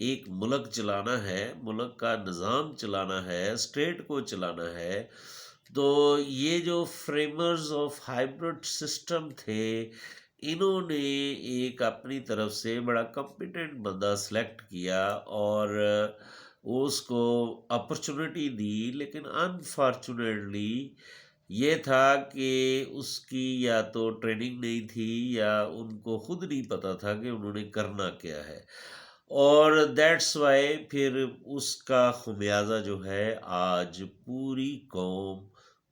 ایک ملک چلانا ہے، ملک کا نظام چلانا ہے، اسٹیٹ کو چلانا ہے، تو یہ جو فریمرز آف ہائیبرڈ سسٹم تھے، انہوں نے ایک اپنی طرف سے بڑا کمپیٹنٹ بندہ سلیکٹ کیا اور اس کو اپرچونٹی دی، لیکن انفارچونیٹلی یہ تھا کہ اس کی یا تو ٹریننگ نہیں تھی یا ان کو خود نہیں پتا تھا کہ انہوں نے کرنا کیا ہے، اور دیٹس وائی پھر اس کا خمیازہ جو ہے آج پوری قوم،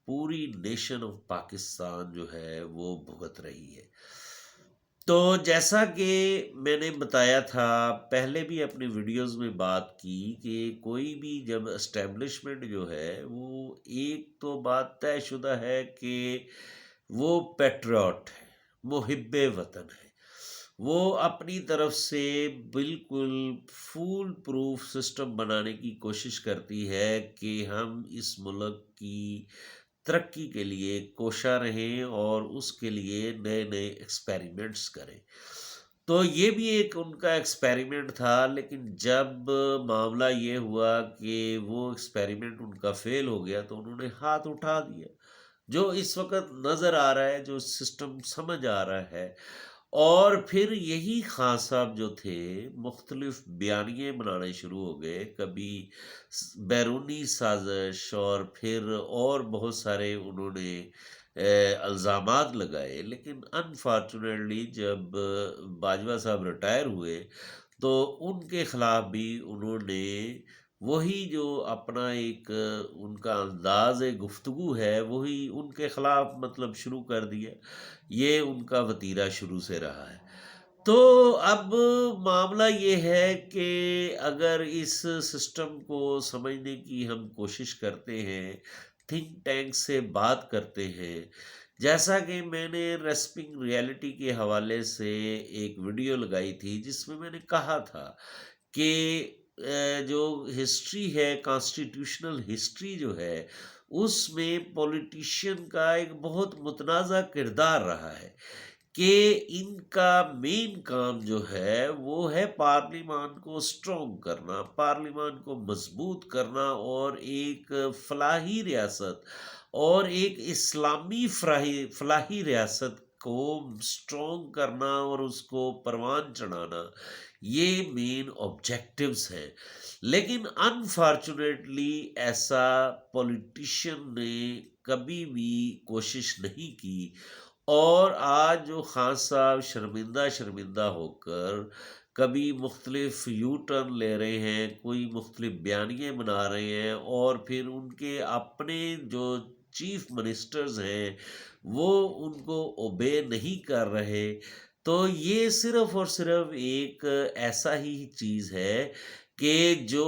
پوری نیشن آف پاکستان جو ہے وہ بھگت رہی ہے۔ تو جیسا کہ میں نے بتایا تھا پہلے بھی اپنی ویڈیوز میں بات کی کہ کوئی بھی جب اسٹیبلشمنٹ جو ہے وہ ایک تو بات طے شدہ ہے کہ وہ پیٹریوٹ ہے، محب وطن ہے، وہ اپنی طرف سے بالکل فول پروف سسٹم بنانے کی کوشش کرتی ہے کہ ہم اس ملک کی ترقی کے لیے کوشاں رہیں اور اس کے لیے نئے نئے ایکسپیریمنٹس کریں۔ تو یہ بھی ایک ان کا ایکسپیریمنٹ تھا، لیکن جب معاملہ یہ ہوا کہ وہ ایکسپیریمنٹ ان کا فیل ہو گیا تو انہوں نے ہاتھ اٹھا دیا۔ جو اس وقت نظر آ رہا ہے، جو سسٹم سمجھ آ رہا ہے، اور پھر یہی خان صاحب جو تھے مختلف بیانیے بنانے شروع ہو گئے، کبھی بیرونی سازش اور پھر اور بہت سارے انہوں نے الزامات لگائے، لیکن انفارچونیٹلی جب باجوہ صاحب ریٹائر ہوئے تو ان کے خلاف بھی انہوں نے وہی جو اپنا ایک ان کا انداز گفتگو ہے وہی ان کے خلاف مطلب شروع کر دیا۔ یہ ان کا وتیرہ شروع سے رہا ہے۔ تو اب معاملہ یہ ہے کہ اگر اس سسٹم کو سمجھنے کی ہم کوشش کرتے ہیں، تھنک ٹینک سے بات کرتے ہیں، جیسا کہ میں نے ریسپنگ ریئلٹی کے حوالے سے ایک ویڈیو لگائی تھی جس میں میں نے کہا تھا کہ جو ہسٹری ہے، کانسٹیٹیوشنل ہسٹری جو ہے، اس میں پولیٹیشین کا ایک بہت متنازع کردار رہا ہے کہ ان کا مین کام جو ہے وہ ہے پارلیمان کو سٹرونگ کرنا، پارلیمان کو مضبوط کرنا، اور ایک فلاحی ریاست اور ایک اسلامی فلاحی ریاست کو سٹرونگ کرنا اور اس کو پروان چڑھانا، یہ مین آبجیکٹیوز ہیں۔ لیکن انفارچونیٹلی ایسا پولیٹیشین نے کبھی بھی کوشش نہیں کی، اور آج جو خان صاحب شرمندہ ہو کر کبھی مختلف یو ٹرن لے رہے ہیں، کوئی مختلف بیانیے بنا رہے ہیں، اور پھر ان کے اپنے جو چیف منسٹرز ہیں وہ ان کو اوبے نہیں کر رہے، تو یہ صرف اور صرف ایک ایسا ہی چیز ہے کہ جو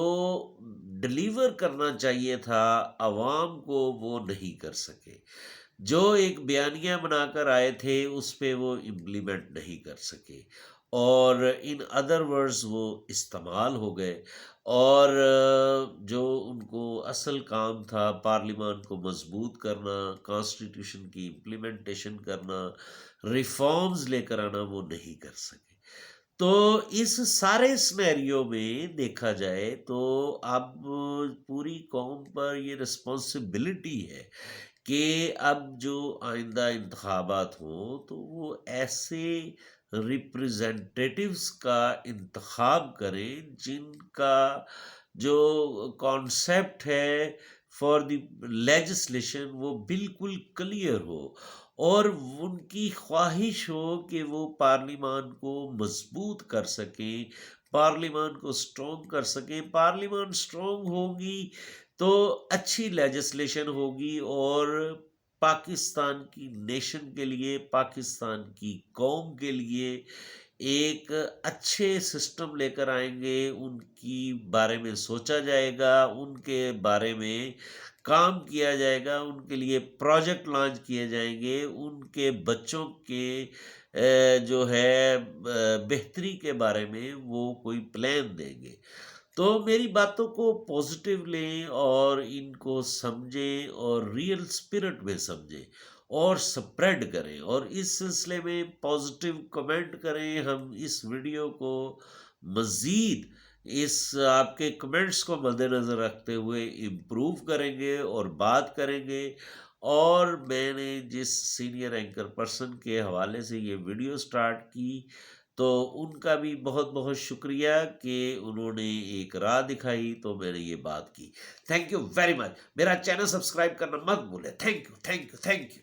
ڈلیور کرنا چاہیے تھا عوام کو وہ نہیں کر سکے، جو ایک بیانیہ بنا کر آئے تھے اس پہ وہ امپلیمنٹ نہیں کر سکے، اور ان ادر ورڈز وہ استعمال ہو گئے، اور جو ان کو اصل کام تھا پارلیمان کو مضبوط کرنا، کانسٹیٹیوشن کی امپلیمنٹیشن کرنا، ریفارمز لے کر آنا، وہ نہیں کر سکے۔ تو اس سارے سنیریو میں دیکھا جائے تو اب پوری قوم پر یہ رسپانسبلٹی ہے کہ اب جو آئندہ انتخابات ہوں تو وہ ایسے ریپریزنٹیٹیوز کا انتخاب کریں جن کا جو کانسیپٹ ہے فار دی لیجسلیشن وہ بالکل کلیئر ہو، اور ان کی خواہش ہو کہ وہ پارلیمان کو مضبوط کر سکیں، پارلیمان کو سٹرونگ کر سکیں۔ پارلیمان سٹرونگ ہوگی تو اچھی لیجسلیشن ہوگی، اور پاکستان کی نیشن کے لیے، پاکستان کی قوم کے لیے ایک اچھے سسٹم لے کر آئیں گے، ان کی بارے میں سوچا جائے گا، ان کے بارے میں کام کیا جائے گا، ان کے لیے پروجیکٹ لانچ کیے جائیں گے، ان کے بچوں کے جو ہے بہتری کے بارے میں وہ کوئی پلان دیں گے۔ تو میری باتوں کو پوزیٹیو لیں اور ان کو سمجھیں اور ریئل اسپرٹ میں سمجھیں اور سپریڈ کریں، اور اس سلسلے میں پوزیٹیو کمنٹ کریں، ہم اس ویڈیو کو مزید اس آپ کے کمنٹس کو مد نظر رکھتے ہوئے امپروو کریں گے اور بات کریں گے. اور میں نے جس سینئر اینکر پرسن کے حوالے سے یہ ویڈیو سٹارٹ کی تو ان کا بھی بہت بہت شکریہ کہ انہوں نے ایک راہ دکھائی تو میں نے یہ بات کی. Thank you very much. میرا چینل سبسکرائب کرنا مت بھولے. Thank you.